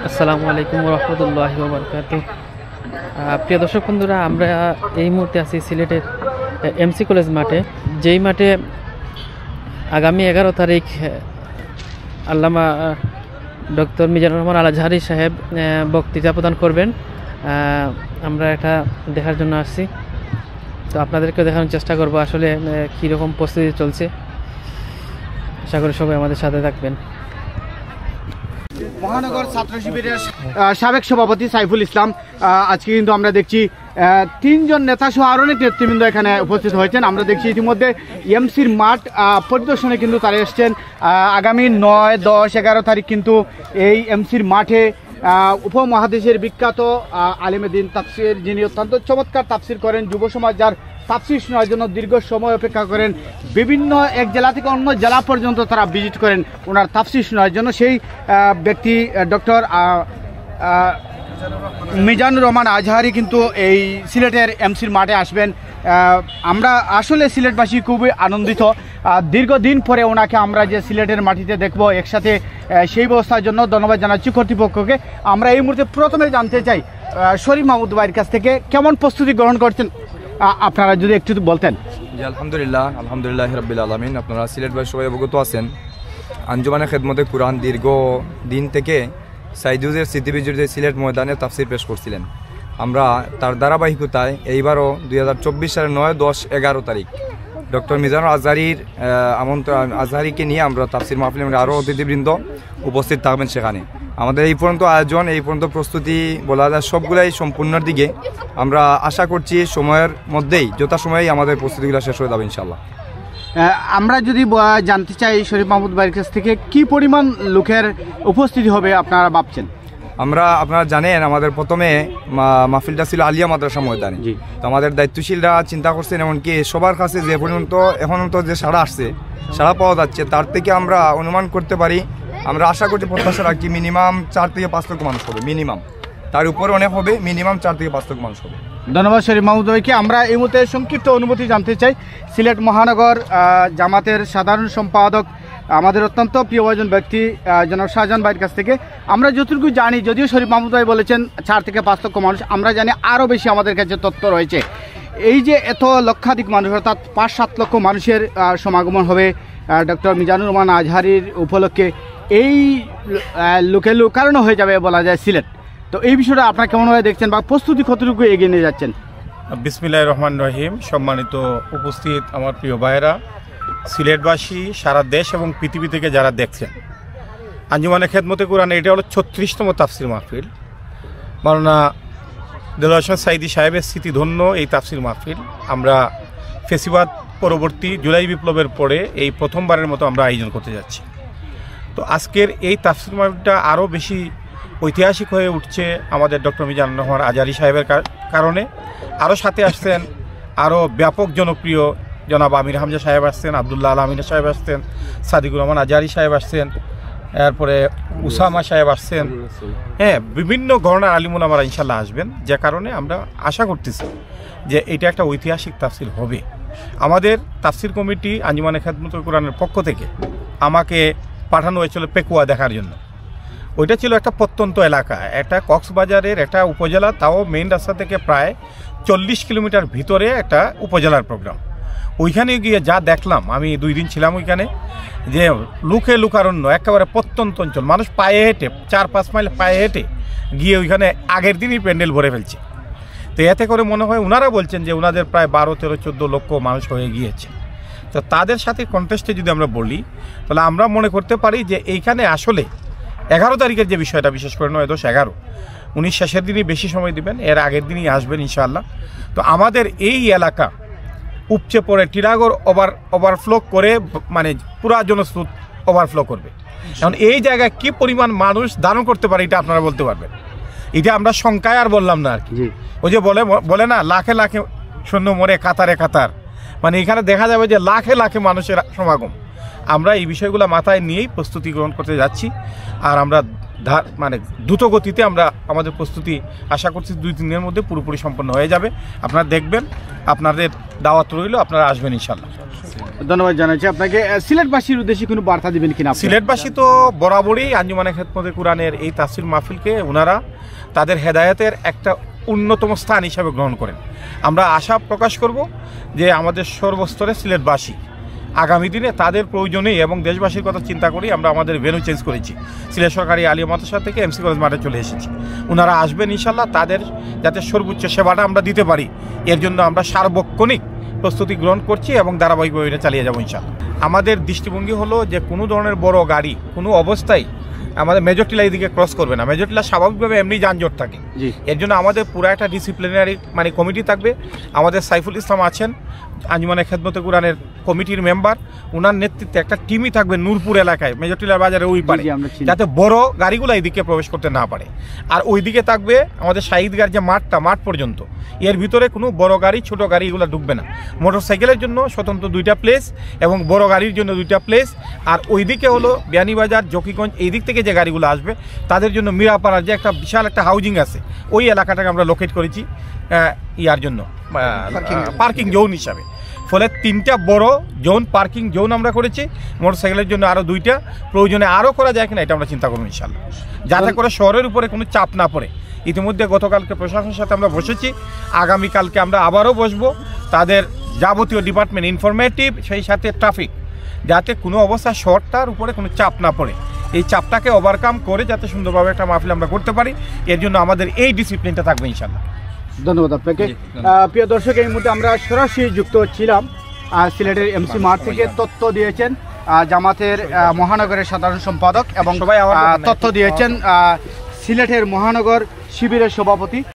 আসসালামু আলাইকুম রহমতুল্লাহি ওয়া বারাকাতুহু। প্রিয় দর্শক বন্ধুরা, আমরা এই মুহূর্তে আছি সিলেটের এমসি কলেজ মাঠে, যেই মাঠে আগামী 11 তারিখ আল্লামা ডক্টর মিজানুর রহমান আল আজহারি সাহেব বক্তৃতা প্রদান করবেন। আমরা এটা দেখার জন্য আসছি, তো আপনাদেরকে দেখানোর চেষ্টা করব আসলে কীরকম প্রস্তুতি চলছে। আশা করি সবাই আমাদের সাথে থাকবেন। মহানগর ছাত্র শিবিরের সাবেক সভাপতি সাইফুল ইসলাম, আজকে কিন্তু আমরা দেখছি 3 জন নেতা সহ আরও অনেক নেতৃবৃন্দ এখানে উপস্থিত হয়েছেন। আমরা দেখছি ইতিমধ্যে এমসির মাঠ পরিদর্শনে কিন্তু তারা এসছেন। আগামী 9, 10, 11 তারিখ কিন্তু এই এমসির মাঠে উপমহাদেশের বিখ্যাত আলেমেদিন তাফসির, যিনি অত্যন্ত চমৎকার তাফসির করেন, যুব সমাজ যার তাফসির শোনার জন্য দীর্ঘ সময় অপেক্ষা করেন, বিভিন্ন এক জেলা থেকে অন্য জেলা পর্যন্ত তারা ভিজিট করেন ওনার তাফসির শোনার জন্য, সেই ব্যক্তি ডক্টর মিজানুর রহমান আজহারি কিন্তু এই সিলেটের এমসির মাঠে আসবেন। আমরা আসলে সিলেটবাসী খুবই আনন্দিত। দীর্ঘদিন পরে ওনাকে আমরা যে সিলেটের মাটিতে দেখব একসাথে, সেই ব্যবস্থার জন্য ধন্যবাদ জানাচ্ছি কর্তৃপক্ষকে। আমরা এই মুহূর্তে প্রথমে জানতে চাই শরীফ মাহমুদ ভাইয়ের কাছ থেকে কেমন প্রস্তুতি গ্রহণ করছেন, আপনারা যদি একটু বলতেন। জি আলহামদুলিল্লাহ রাব্বিল আলামিন। আপনারা সিলেটবাসী সবাই অবগত আছেন, আঞ্জুমানে খেদমতে কুরআন দীর্ঘ দিন থেকে সাইদুজের স্মৃতিবিজড়িত সিলেট ময়দানে তাফসির পেশ করছিলেন। আমরা তার ধারাবাহিকতায় এইবারও 2024 সালের 9, 10, 11 তারিখ ডক্টর মিজানুর আজহারির আজহারিকে নিয়ে আমরা তাফসির মাহফিলে আরও অতিথিবৃন্দ উপস্থিত থাকবেন সেখানে। আমাদের এই পর্যন্ত আয়োজন, এই পর্যন্ত প্রস্তুতি বলা যায় সবগুলাই সম্পূর্ণের দিকে। আমরা আশা করছি সময়ের মধ্যেই, যথাসময়েই আমাদের প্রস্তুতিগুলো শেষ হয়ে যাবে ইনশাল্লাহ। আমরা যদি জানতে চাই শরীফ মাহমুদ ভাইয়ের কাছ থেকে কি পরিমাণ লোকের উপস্থিতি হবে আপনারা ভাবছেন? আপনারা জানেন আমাদের প্রথমে মাহফিলটা ছিল আলিয়া মাদ্রাসা ময়দানে। তো আমাদের দায়িত্বশীলরা চিন্তা করছেন, এমনকি সবার কাছে যে পর্যন্ত এখন তো যে সাড়া আসছে, সাড়া পাওয়া যাচ্ছে, তার থেকে আমরা অনুমান করতে পারি, আমরা আশা করছি, প্রত্যাশা রাখি মিনিমাম 4 থেকে 5 লক্ষ মানুষ হবে, মিনিমাম। তার উপরে অনেক হবে, মিনিমাম 4 থেকে 5 লক্ষ মানুষ হবে। ধন্যবাদ শরীফ মাহমুদ ভাইকে। আমরা এই মুহূর্তে সংক্ষিপ্ত অনুমতি জানতে চাই সিলেট মহানগর জামাতের সাধারণ সম্পাদক, আমাদের অত্যন্ত প্রিয় একজন ব্যক্তি জনাব শাহজাহান ভাইয়ের কাছ থেকে। আমরা যতটুকু জানি, যদিও শরীফ মাহমুদ ভাই বলেছেন 4 থেকে 5 লক্ষ মানুষ, আমরা জানি আরও বেশি আমাদের কাছে তথ্য রয়েছে। এই যে এত লক্ষাধিক মানুষ, অর্থাৎ 5-7 লক্ষ মানুষের সমাগমন হবে ডক্টর মিজানুর রহমান আজহারির উপলক্ষে, এই লোকারণ্য হয়ে যাবে বলা যায় সিলেট। তো এই বিষয়টা আপনারা কেমনভাবে দেখছেন বা প্রস্তুতি কতটুকু এগিয়ে নিয়ে যাচ্ছেন? বিসমিল্লাহির রহমানির রহিম। সম্মানিত উপস্থিত আমার প্রিয় ভাইয়েরা, সিলেটবাসী, সারা দেশ এবং পৃথিবী থেকে যারা দেখছেন, আঞ্জুমানে খেদমতে কুরআন এটা হলো 36তম তাফসির মাহফিল। মাওলানা দেলোয়ার হোসেন সাইদি সাহেবের স্মৃতিধন্য এই তাফসির মাহফিল আমরা ফেসিবাদ পরবর্তী জুলাই বিপ্লবের পরে এই প্রথমবারের মতো আমরা আয়োজন করতে যাচ্ছি। তো আজকের এই তাফসির মাহফিলটা আরও বেশি ঐতিহাসিক হয়ে উঠছে আমাদের ডক্টর মিজানুর রহমান আজহারি সাহেবের কারণে। আরও সাথে আসছেন আরও ব্যাপক জনপ্রিয় জনাব আমির হামজা সাহেব আসছেন, আবদুল্লাহ আল আমিনা সাহেব আসছেন, সাদিকুর রহমান আজহারি সাহেব আসছেন, এরপরে উসামা সাহেব আসছেন, বিভিন্ন ঘরানার আলিমুল আমরা ইনশাল্লাহ আসবেন, যে কারণে আমরা আশা করতেছি যে এটা একটা ঐতিহাসিক তাফসির হবে। আমাদের তাফসির কমিটি আঞ্জুমানে খেদমতে কুরআনের পক্ষ থেকে আমাকে পাঠানো হয়েছিল পেকুয়া দেখার জন্য। ওইটা ছিল একটা প্রত্যন্ত এলাকা, একটা কক্সবাজারের একটা উপজেলা, তাও মেইন রাস্তা থেকে প্রায় 40 কিলোমিটার ভিতরে একটা উপজেলার প্রোগ্রাম। ওইখানে গিয়ে যা দেখলাম, আমি 2 দিন ছিলাম ওইখানে, যে লুকারণ্য একেবারে প্রত্যন্ত অঞ্চল, মানুষ পায়ে হেঁটে 4-5 মাইল পায়ে হেঁটে গিয়ে ওইখানে আগের দিনই প্যান্ডেল ভরে ফেলছে। তো এতে করে মনে হয় ওনারা বলছেন যে ওনাদের প্রায় 12, 13, 14 লক্ষ মানুষ হয়ে গিয়েছে। তো তাদের সাথে কন্টেস্টে যদি আমরা বলি, তাহলে আমরা মনে করতে পারি যে এইখানে আসলে 11 তারিখের যে বিষয়টা, বিশেষ করে 9, 10, 11, উনি শেষের দিনই বেশি সময় দিবেন, এর আগের দিনই আসবেন ইনশাআল্লাহ। তো আমাদের এই এলাকা উপচে পড়ে টিরাগড় ওভারফ্লো করে, মানে পুরা জনস্রোত ওভারফ্লো করবে। এখন এই জায়গায় কি পরিমাণ মানুষ ধারণ করতে পারে এটা আপনারা বলতে পারবেন। এটা আমরা সংখ্যায় আর বললাম না আর কি। ওই যে বলে না, লাখে লাখে সৈন্য মরে কাতারে কাতার, মানে এখানে দেখা যাবে যে লাখে লাখে মানুষের সমাগম। আমরা এই বিষয়গুলো মাথায় নিয়েই প্রস্তুতি গ্রহণ করতে যাচ্ছি। আর আমরা মানে দ্রুত গতিতে আমরা আমাদের প্রস্তুতি আশা করছি 2-3 দিনের মধ্যে পুরোপুরি সম্পন্ন হয়ে যাবে। আপনারা দেখবেন, আপনাদের দাওয়াত রইল, আপনারা আসবেন ইনশাল্লাহ। ধন্যবাদ জানাচ্ছি আপনাকে। সিলেটবাসীর উদ্দেশ্যে কোনো বার্তা দিবেন কিনা? সিলেটবাসী তো বরাবরই আঞ্জুমানে খেদমতে কুরআনের এই তাফসীর মাহফিলকে ওনারা তাদের হেদায়েতের একটা অন্যতম স্থান হিসাবে গ্রহণ করেন। আমরা আশা প্রকাশ করব যে আমাদের সর্বস্তরে সিলেটবাসী আগামী দিনে তাদের প্রয়োজনেই এবং দেশবাসীর কথা চিন্তা করেই আমরা আমাদের ভেন্যু চেঞ্জ করেছি। সিলেট সরকারি আলিয়া মাদ্রাসা থেকে এমসি কলেজ মাঠে চলে এসেছি। ওনারা আসবেন ইনশাল্লাহ, তাদের যাতে সর্বোচ্চ সেবাটা আমরা দিতে পারি এর জন্য আমরা সার্বক্ষণিক প্রস্তুতি গ্রহণ করছি এবং ধারাবাহিকভাবে এটা চালিয়ে যাবো ইনশাল্লাহ। আমাদের দৃষ্টিভঙ্গি হলো যে কোনো ধরনের বড় গাড়ি কোনো অবস্থায় আমাদের মেজরটিলা এদিকে ক্রস করবে না। মেজরটিলা স্বাভাবিকভাবে এমনি যানজট থাকে, এর জন্য আমাদের পুরো একটা ডিসিপ্লিনারি মানে কমিটি থাকবে। আমাদের সাইফুল ইসলাম আছেন আঞ্জুমানে খেদমতে কুরআনের কমিটির মেম্বার, ওনার নেতৃত্বে একটা টিমই থাকবে নূরপুর এলাকায় মেজরটিলা বাজারে ওই পারে, যাতে বড় গাড়িগুলো এইদিকে প্রবেশ করতে না পারে। আর ওইদিকে থাকবে আমাদের শাহিদগার যে মাঠ পর্যন্ত, এর ভিতরে কোনো বড় গাড়ি ছোট গাড়ি এগুলো ঢুকবে না। মোটরসাইকেলের জন্য স্বতন্ত্র 2টা প্লেস এবং বড় গাড়ির জন্য 2টা প্লেস। আর ওইদিকে হলো বিয়ানীবাজার, জকিগঞ্জ, এই দিক থেকে যে গাড়িগুলো আসবে তাদের জন্য মিরাপাড়ার যে একটা বিশাল একটা হাউজিং আছে ওই এলাকাটাকে আমরা লোকেট করেছি ইয়ার জন্য পার্কিং জোন হিসাবে। ফলে 3টা বড় জোন পার্কিং জোন আমরা করেছি। মোটরসাইকেলের জন্য আরও 2টা, প্রয়োজনে আরও করা যায় কিনা এটা আমরা চিন্তা করবো ইনশাল্লাহ, যাতে করে শহরের উপরে কোনো চাপ না পড়ে। ইতিমধ্যে গতকালকে প্রশাসনের সাথে আমরা বসেছি, আগামীকালকে আমরা আবারও বসবো। তাদের যাবতীয় ডিপার্টমেন্ট ইনফরমেটিভ, সেই সাথে ট্রাফিক, যাতে কোনো অবস্থায় শহরটার উপরে কোনো চাপ না পড়ে, এই চাপটাকে ওভারকাম করে যাতে সুন্দরভাবে একটা মাহফিল আমরা করতে পারি, এর জন্য আমাদের এই ডিসিপ্লিনটা থাকবে ইনশাল্লাহ। ধন্যবাদ আপনাকে। প্রিয় দর্শক, এই মুহূর্তে আমরা সরাসরি যুক্ত ছিলাম সিলেটের এমসি মাঠ থেকে। তথ্য দিয়েছেন জামাতের মহানগরের সাধারণ সম্পাদক এবং তথ্য দিয়েছেন সিলেটের মহানগর শিবিরের সভাপতি